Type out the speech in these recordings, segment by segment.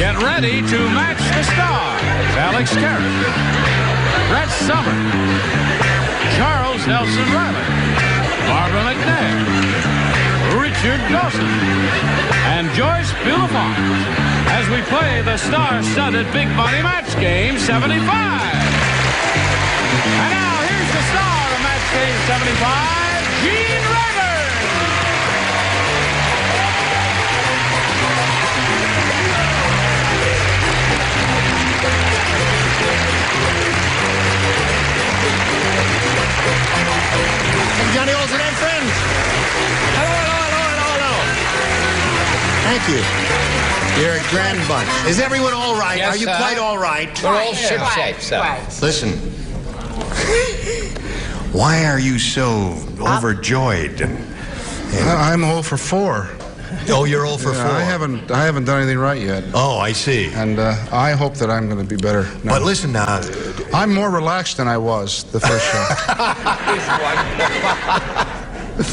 get ready to match the stars. Alex Karras, Brett Summer, Charles Nelson Reilly, Barbara McNair, Richard Dawson, and Joyce Bulifant as we play the star-studded Big Money Match Game 75. And now here's the star of Match Game 75, Gene Rivers. Johnny Olsen and friends. Hello. Thank you. You're a grand bunch. Is everyone all right? Yes, Are you quite all right? We're all ship-shape, sir. Listen. Why are you so overjoyed? I'm 0 for 4. Oh, you're 0 for 4. I haven't done anything right yet. Oh, I see. And I hope that I'm going to be better now. But listen now. I'm more relaxed than I was the first show.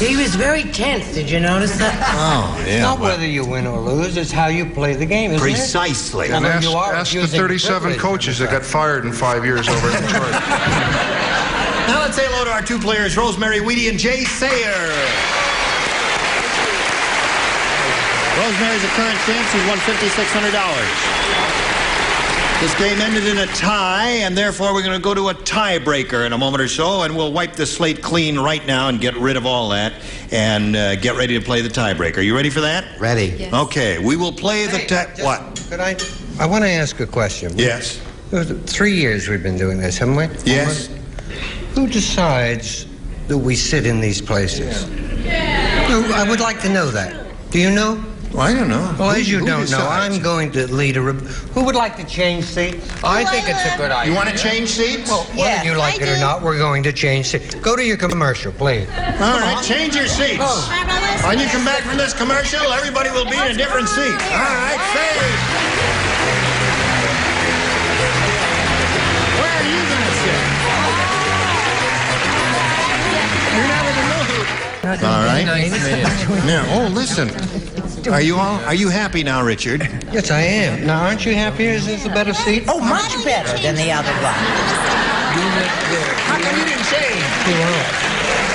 He was very tense. Did you notice that? Oh, yeah. It's not whether you win or lose. It's how you play the game, isn't Precisely. it? And Well, ask, you are ask the accusing 37 privilege. coaches that got fired in 5 years over in Detroit. Now let's say hello to our two players, Rosemary Weedy and Jay Sayer. Rosemary's a current champ. She's won $5,600. This game ended in a tie, and therefore we're going to go to a tiebreaker in a moment or so, and we'll wipe the slate clean right now and get rid of all that and get ready to play the tiebreaker. You ready for that? Ready. Yes. Okay, we will play the what? Could I want to ask a question. Yes. 3 years we've been doing this, haven't we? Yes. Who decides that we sit in these places? No, I would like to know that. Do you know? Well, I don't know. Well, as you Who don't know, decides? I'm going to lead a... Who would like to change seats? I think it's a good idea. You want to change seats? Well, whether you like it or not, we're going to change seats. Go to your commercial, please. All right, change your seats. When you come back from this commercial, everybody will be in a different seat. All right, fade. Where are you going to sit? You're not in the mood. All right. Now, oh, listen. Are you happy now, Richard? Yes, I am. Now, aren't you happy? Is this a better seat? Oh, much better than the other one. How come you didn't change?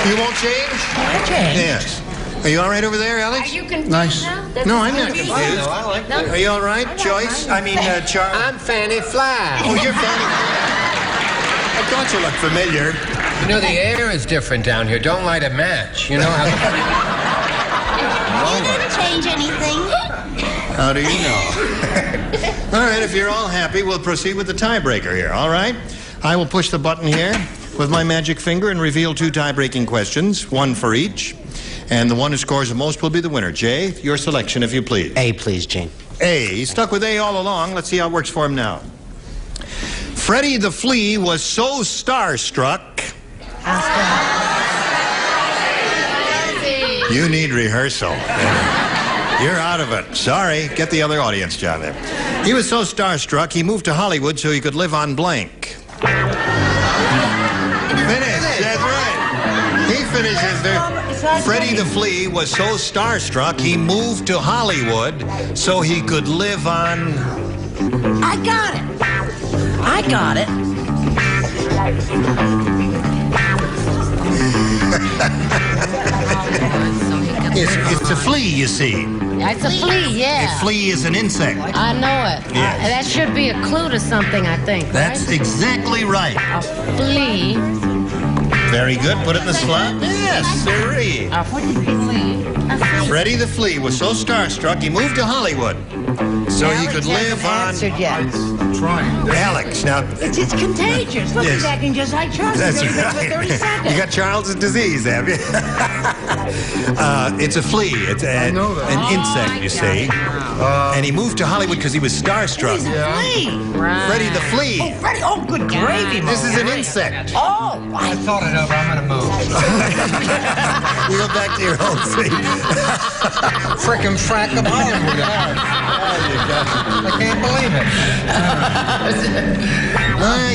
You won't change? I changed. Yes. Are you all right over there, Alex? Are you confused Nice. now? No, I'm not confused. I like that. Are you all right, Joyce? I mean, Charles? I'm Fanny Fly. Oh, you're Fanny. I thought you looked familiar. You know, the air is different down here. Don't light a match. You know how... You didn't change anything. How do you know? All right, if you're all happy, we'll proceed with the tiebreaker here, all right? I will push the button here with my magic finger and reveal 2 tie-breaking questions, 1 for each. And the one who scores the most will be the winner. Jay, your selection, if you please. A, please, Gene. A. He's stuck with A all along. Let's see how it works for him now. Freddie the Flea was so starstruck... You need rehearsal. You're out of it. Sorry. Get the other audience, John, there. He was so starstruck, he moved to Hollywood so he could live on blank. Finish. That's right. He finishes there. Freddie the Flea was so starstruck, he moved to Hollywood so he could live on... I got it. I got it. It's a flea, you see. It's a flea, yeah. A flea is an insect. I know it. Yes. That should be a clue to something, I think. That's right? exactly right. A flea. Very good. Put it in the slot. Yes, sirree. A flea. Freddie the Flea was so starstruck, he moved to Hollywood so he could live on... Answered yet. I'm trying. Alex, now... It's contagious. Look, Yes. he's acting just like Charles. That's He's been right. for 30 seconds. You got Charles' disease, have you? It's a flea. It's I know that. an insect, you see. And he moved to Hollywood because he was starstruck. He's a flea. Freddie the Flea. Oh, Freddie. Oh, good gravy, This Mom. is an insect. Oh, I thought it over. I'm going to move. You go back to your own seat. Frickin' frack of Hollywood. I can't believe it.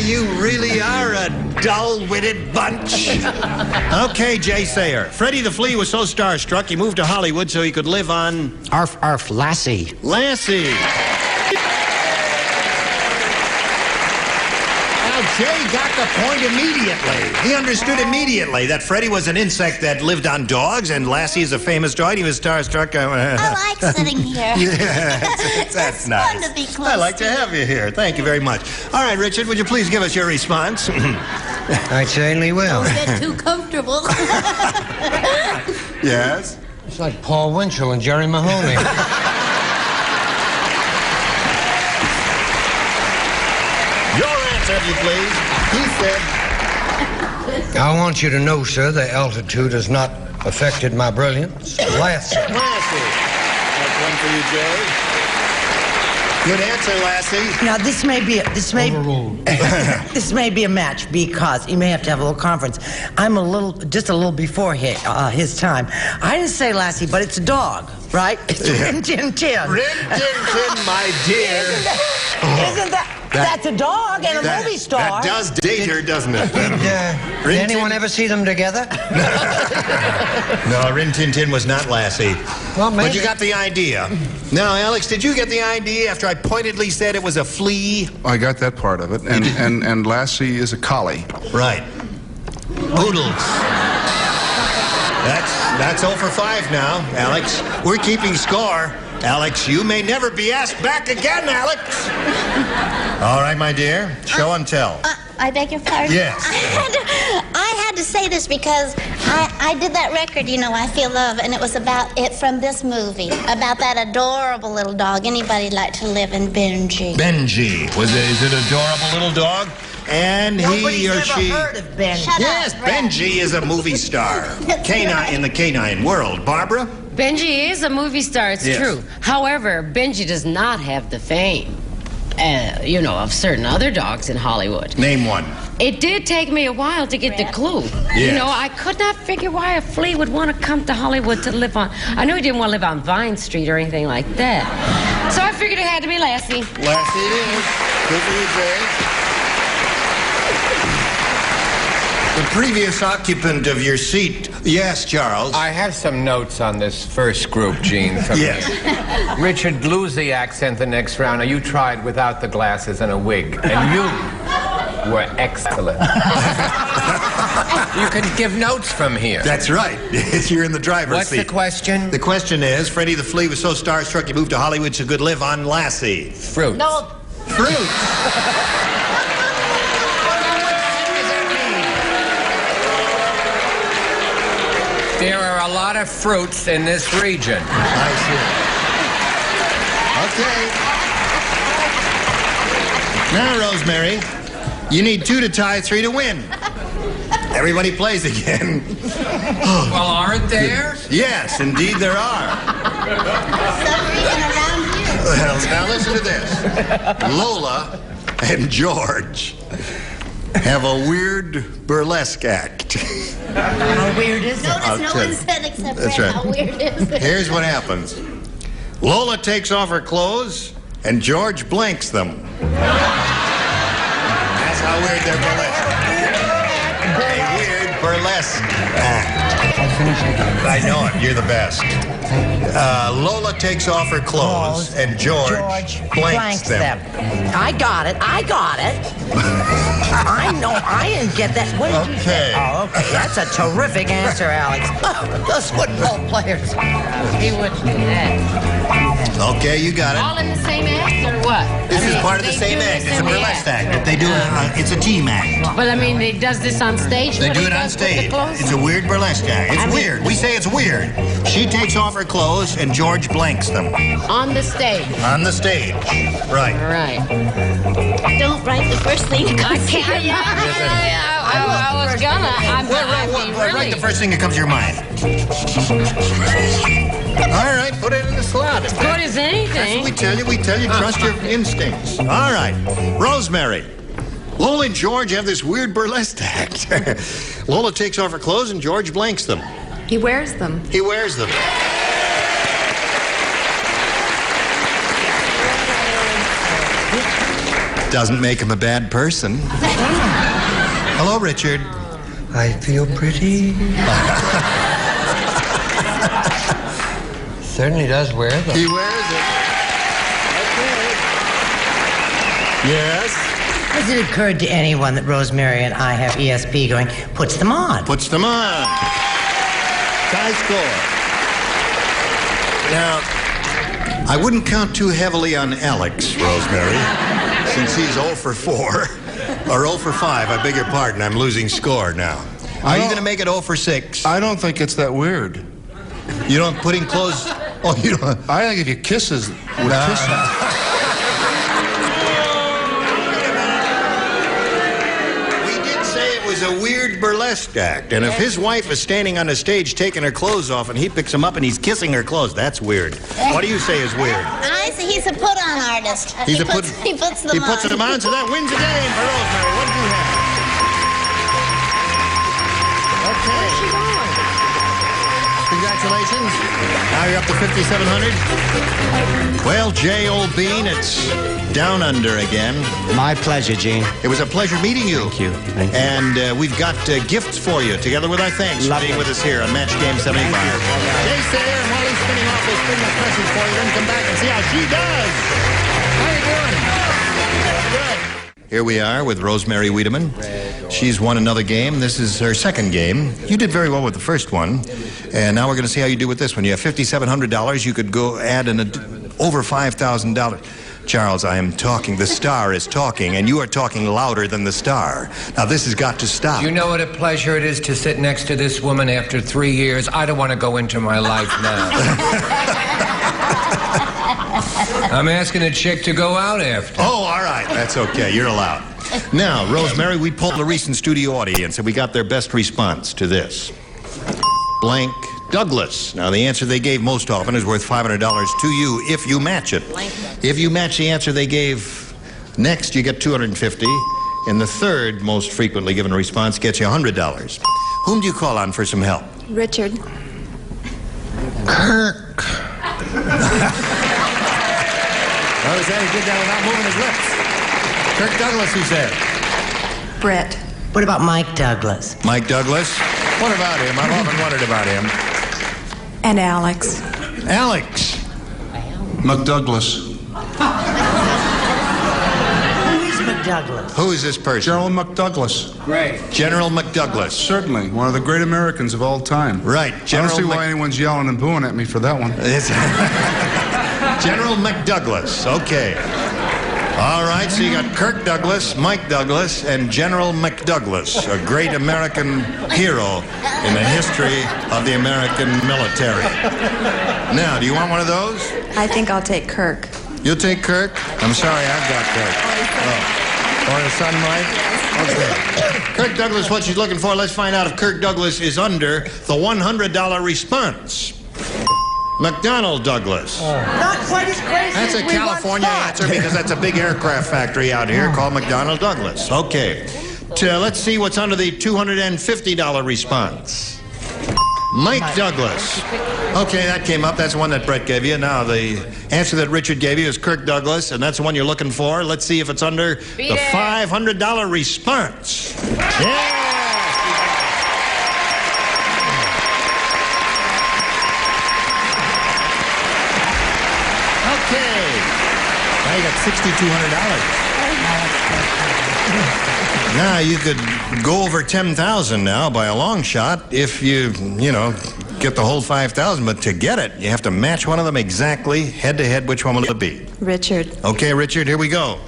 You really are a dull-witted bunch. Okay, Jay Sayer. Freddie the Flea was so starstruck, he moved to Hollywood so he could live on... Arf, Lassie. Lassie. Now, Jay got the point immediately. He understood immediately that Freddie was an insect that lived on dogs, and Lassie is a famous dog. He was starstruck. I like sitting here. Yeah, that's It's nice. fun to be close I like to to. have you here. Thank you very much. All right, Richard, would you please give us your response? I certainly will. Don't get too comfortable. Yes? It's like Paul Winchell and Jerry Mahoney. Your answer, if you please. He said... I want you to know, sir, that altitude has not affected my brilliance. Lassie. Lassie. That's one for you, Jay. Good answer, Lassie. Now this may be this may be a match because you may have to have a little conference. I'm just a little before his time. I didn't say Lassie, but it's a dog, right? It's Rin Tin Tin. Rin Tin Tin, my dear. Isn't that's a dog and a movie star? That does date her, doesn't it? Did anyone ever see them together? No, Rin Tin Tin was not Lassie. Well, maybe. But you got the idea. Now, Alex, did you get the idea after I pointedly said it was a flea? I got that part of it. And Lassie is a collie. Right. Poodles. That's 0 for 5 now, Alex. We're keeping score. Alex, you may never be asked back again, Alex. All right, my dear. Show and tell. I beg your pardon? Yes. I had to say this because I did that record, you know, I Feel Love, and it was about it from this movie, about that adorable little dog. Anybody like to live in Benji? Benji. Is it adorable little dog? And Nobody's he or ever she... heard of Benji. Shut Yes, up, Brett. Benji is a movie star. Canine in the canine world. Barbara? Benji is a movie star, it's Yes. true. However, Benji does not have the fame, of certain other dogs in Hollywood. Name one. It did take me a while to get the clue. Yes. You know, I could not figure why a flea would want to come to Hollywood to live on. I knew he didn't want to live on Vine Street or anything like that. So I figured it had to be Lassie. Lassie it is. Good for you, Jay. The previous occupant of your seat. Yes, Charles. I have some notes on this first group, Gene. From Yes. Richard, lose the accent the next round. Now, you tried without the glasses and a wig, and you were excellent. You can give notes from here. That's right. You're in the driver's What's seat. the question? The question is, Freddie the Flea was so starstruck he moved to Hollywood so could live on Lassie. Fruit. No, Fruit. There are a lot of fruits in this region. I see. Okay. Now, Rosemary, you need 2 to tie, 3 to win. Everybody plays again. Well, aren't there? Yes, indeed there are. Some reason around here. Well, now listen to this. Lola and George have a weird burlesque act. How weird is it? Notice I'll no tell one you. said except That's Brett. right. How weird is it? Here's what happens. Lola takes off her clothes, and George blanks them. That's how weird their burlesque. A weird burlesque act. I know it. You're the best. Lola takes off her clothes, and George blanks them. I got it. I know. I didn't get that. What did you say? Okay. Oh, okay. That's a terrific answer, Alex. Oh, those football players. he wouldn't do that. Okay, you got it. All in the same act or what? This I is mean, part of the they same do act. this It's a in the burlesque act that they do. It's a team act. But I mean, he does this on stage. They what do he it on does with the stage. clothes? It's a weird burlesque act. It's I mean- weird. We say it's weird. She takes off her clothes and George blanks them. On the stage. On the stage. Right. All right. Don't write the first thing that I comes to can't. your Yeah, mind. I was gonna. I'm Write really. the first thing that comes to your mind. All right, put it in the slot. Good as That's anything. what we tell you. We tell you, trust your instincts. All right. Rosemary. Lola and George have this weird burlesque act. Lola takes off her clothes and George blanks them. He wears them. He wears them. Doesn't make him a bad person. Hello, Richard. I feel pretty. Certainly does wear them. He wears it. Okay. Yes. has it occurred to anyone that Rosemary and I have ESP going? Puts them on. Puts them on. Tie score. Now, I wouldn't count too heavily on Alex, Rosemary, since he's 0 for 4. Or 0 for 5, I beg your pardon. I'm losing score now. Are you going to make it 0 for 6? I don't think it's that weird. You don't put in clothes... Oh, you don't... I think if you kisses with kissing... A weird burlesque act, and if his wife is standing on the stage taking her clothes off and he picks them up and he's kissing her clothes, that's weird. What do you say is weird? I say he's a put-on artist. He puts them on. He puts them on, so that wins the game for Rosemary. What do you have? Okay. Where's she going? Congratulations. Now you're up to 5,700. Well, Jay, old bean, it's down under again. My pleasure, Gene. It was a pleasure meeting you. Thank you. Thank you. And we've got gifts for you, together with our thanks for being with us here on Match Game 75. Jay, stay there, and while he's spinning off those spin questions for you, then come back and see how she does. How you doing? Good. Here we are with Rosemary Wiedemann. She's won another game. This is her second game. You did very well with the first one. And now we're going to see how you do with this one. You have $5,700. You could go add over $5,000. Charles, I am talking. The star is talking, and you are talking louder than the star. Now, this has got to stop. You know what a pleasure it is to sit next to this woman after 3 years? I don't want to go into my life now. I'm asking a chick to go out after. Oh, all right. That's okay. You're allowed. Now, Rosemary, we polled a recent studio audience, and we got their best response to this. Blank Douglas. Now, the answer they gave most often is worth $500 to you if you match it. If you match the answer they gave next, you get $250. And the third most frequently given response gets you $100. Whom do you call on for some help? Richard. Kirk. Well, he said he did that without moving his lips. Kirk Douglas, he said. Brett. What about Mike Douglas? Mike Douglas? What about him? I've often wondered about him. And Alex. Alex. McDouglas. Who is McDouglas? Who is this person? General McDouglas. Great. General McDouglas. Certainly, one of the great Americans of all time. Right. I don't see why anyone's yelling and booing at me for that one. General McDouglas. Okay. All right, so you got Kirk Douglas, Mike Douglas, and General McDouglas, a great American hero in the history of the American military. Now, do you want one of those? I think I'll take Kirk. You'll take Kirk? I'm sorry, I've got Kirk. Or his son, Mike? Okay. Kirk Douglas, what she's looking for, let's find out if Kirk Douglas is under the $100 response. McDonnell Douglas. Not quite as crazy That's as a we California once answer thought. because that's a big aircraft factory out here called McDonnell Douglas. Okay. Let's see what's under the $250 response. Mike Douglas. Okay, that came up. That's the one that Brett gave you. Now, the answer that Richard gave you is Kirk Douglas, and that's the one you're looking for. Let's see if it's under the $500 response. Yeah! Now you got $6,200. Now you could go over 10,000 now by a long shot if you get the whole 5,000. But to get it, you have to match one of them exactly head to head. Which one will it be? Richard. Okay, Richard, here we go.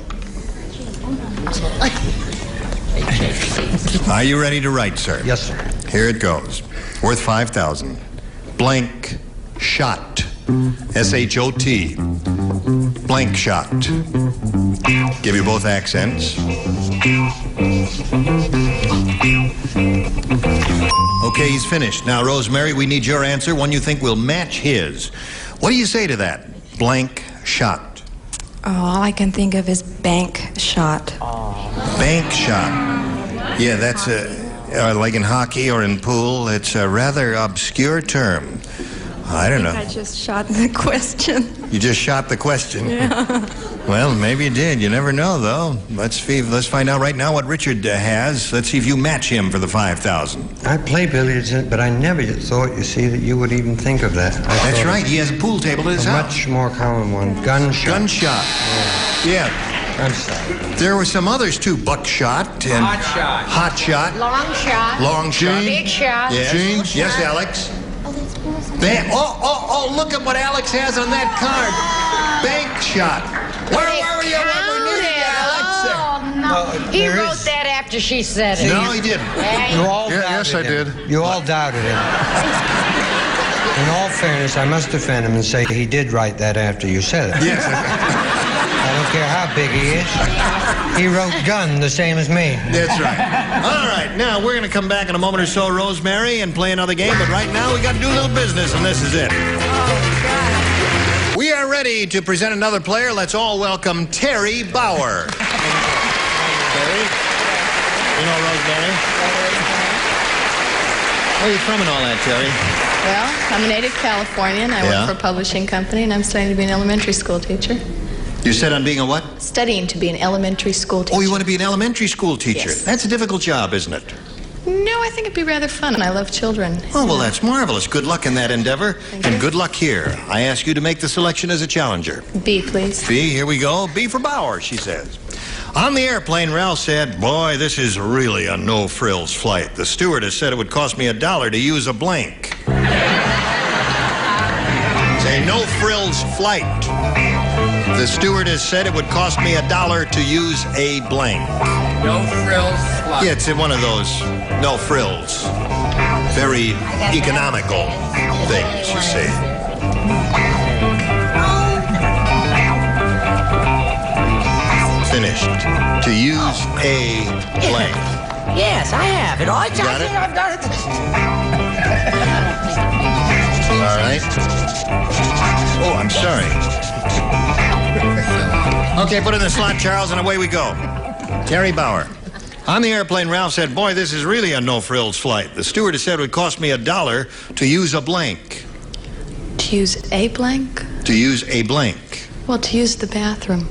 Are you ready to write, sir? Yes, sir. Here it goes. Worth 5,000. Blank shot. S-H-O-T. Blank shot. Give you both accents. Okay, he's finished. Now, Rosemary, we need your answer, one you think will match his. What do you say to that? Blank shot. Oh, all I can think of is bank shot. Bank shot. Yeah, that's like in hockey or in pool. It's a rather obscure term. I don't know. I just shot the question. You just shot the question? Yeah. Well, maybe you did. You never know, though. Let's find out right now what Richard has. Let's see if you match him for the 5,000. I play billiards, but I never thought, you see, that you would even think of that. That's right. He has a pool table at his a house. much more common one. Gunshot. Gunshot. Yeah. I'm sorry. There were some others, too. Buckshot and... Hot shot. Hot shot. Long shot. Long shot. Big shot. Yes. Gene? Yes, Alex. Oh, look at what Alex has on that card. Bank shot. Where were you when we needed you, Alex? Oh, no. He wrote that after she said it. No, he didn't. You all Yeah, doubted yes, I him. did. You all doubted him. In all fairness, I must defend him and say he did write that after you said it. Yes. I don't care how big he is. He wrote gun the same as me. That's right. All right, now we're going to come back in a moment or so, Rosemary, and play another game. But right now we got to do a little business, and this is it. We are ready to present another player. Let's all welcome Terry Bauer. Terry? You know Rosemary? Where are you from and all that, Terry? Well, I'm a native Californian. I work for a publishing company, and I'm studying to be an elementary school teacher. You said on being a what? Studying to be an elementary school teacher. Oh, you want to be an elementary school teacher? Yes. That's a difficult job, isn't it? No, I think it'd be rather fun. I love children. Oh, well, that's marvelous. Good luck in that endeavor. And good luck here. I ask you to make the selection as a challenger. B, please. B, here we go. B for Bauer, she says. On the airplane, Ralph said, boy, this is really a no-frills flight. The stewardess said it would cost me $1 to use a blank. Say no-frills flight. The stewardess said it would cost me $1 to use a blank. No frills flight. Yeah, it's in one of those no frills. Very economical things, you see. Finished. To use a blank. Yes, I have it. I Got it? I've got it. All right. Oh, I'm sorry. Okay, put it in the slot, Charles, and away we go. Terry Bauer. On the airplane, Ralph said, boy, this is really a no-frills flight. The stewardess said it would cost me $1 to use a blank. To use a blank? To use a blank. Well, to use the bathroom.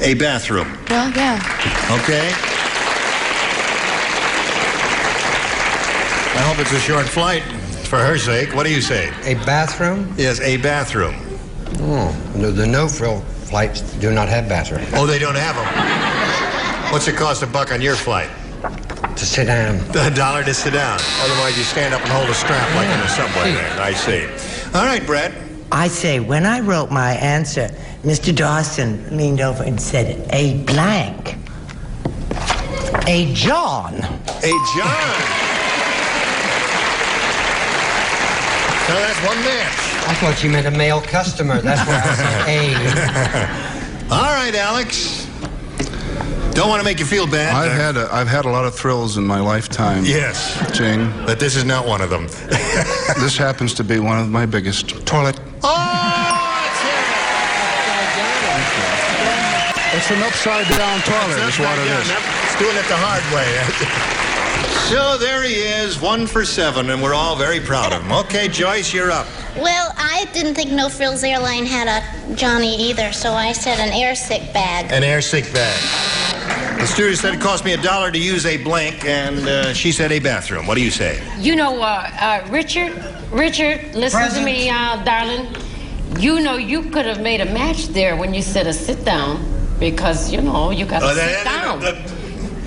A bathroom. Well, yeah. Okay. I hope it's a short flight for her sake. What do you say? A bathroom? Yes, a bathroom. Oh, the no-frill flights do not have bathrooms. Oh, they don't have them. What's it cost $1 on your flight? To sit down. $1 to sit down. Otherwise, you stand up and hold a strap like in the subway there. I see. All right, Brett. I say, when I wrote my answer, Mr. Dawson leaned over and said, a blank. A John. A John. So that's one match. I thought you meant a male customer. That's why I said A. All right, Alex. Don't want to make you feel bad. I've had a lot of thrills in my lifetime. Yes. Jane. But this is not one of them. This happens to be one of my biggest. Toilet. It's an upside-down toilet, is what it is. It's doing it the hard way. So there he is, 1 for 7, and we're all very proud of him. Okay, Joyce, you're up. Well, I didn't think No Frills Airline had a Johnny either, so I said an air sick bag. An air sick bag. The stewardess said it cost me $1 to use a blank, and she said a bathroom. What do you say? You know, Richard, listen to me, darling. You know, you could have made a match there when you said a sit down, because, you know, you got to sit down.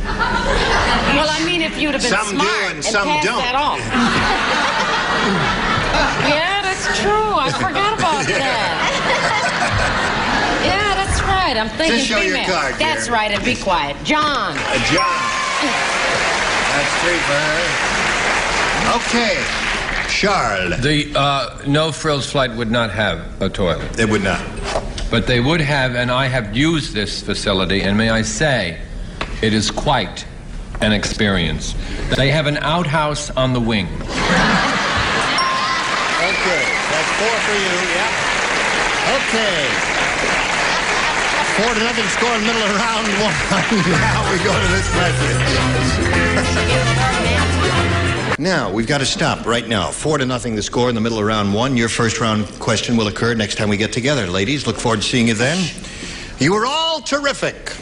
Well, I mean, if you'd have been some smart do and some passed don't. that off. Yeah, that's true. I forgot about that. Yeah, that's right. I'm thinking Just show female. your card, That's dear. right, and be quiet. John. John. That's 3 for her. Okay. Charles. The no frills flight would not have a toilet. It would not. But they would have, and I have used this facility, and may I say, it is quite an experience. They have an outhouse on the wing. Okay, that's 4 for you, yeah. Okay. 4-0 score in the middle of round 1. Now we go to this question. Now, we've got to stop right now. 4-0 the score in the middle of round 1. Your first round question will occur next time we get together. Ladies, look forward to seeing you then. You were all terrific.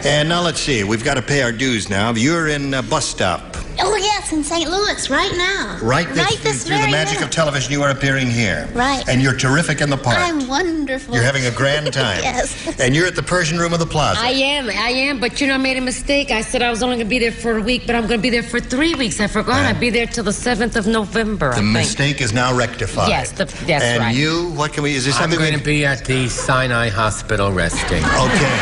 And now let's see. We've got to pay our dues now. You're in bus stop. Oh, yes, in St. Louis, right now. Right this through the very magic minute. of television, you are appearing here. Right. And you're terrific in the part. I'm wonderful. You're having a grand time. Yes. And you're at the Persian Room of the Plaza. I am, but you know, I made a mistake. I said I was only going to be there for a week, but I'm going to be there for 3 weeks. I forgot I'd be there till the 7th of November, The mistake is now rectified. Yes, that's and right. And you, what can we, is there something I'm going to be at the Sinai Hospital resting. Okay.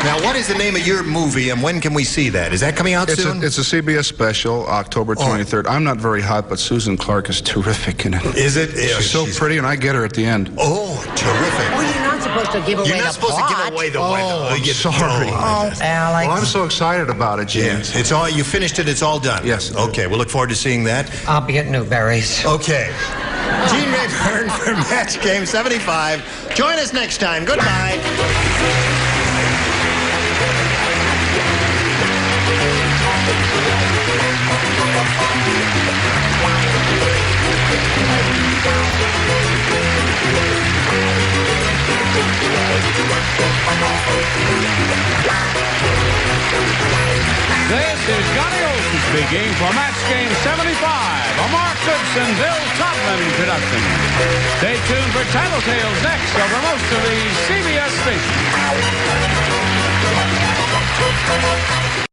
Now, what is the name of your movie, and when can we see that? Is that coming out soon? It's a CBS special, October 23rd. I'm not very hot, but Susan Clark is terrific in it. Is it? She's so pretty, and I get her at the end. Oh, terrific. Well, you're not supposed to give away You're not the supposed plot. to give away the I'm you sorry. Oh, Alex. Well, I'm so excited about it, Gene. Yes. It's all, you finished it, it's all done. Yes. Okay, we'll look forward to seeing that. I'll be at Newberry's. Okay. Gene Rayburn for Match Game 75. Join us next time. Goodbye. This is Johnny Olson speaking for Match Game 75, a Mark Goodson, Bill Todman production. Stay tuned for Tattletales next over most of the CBS stations.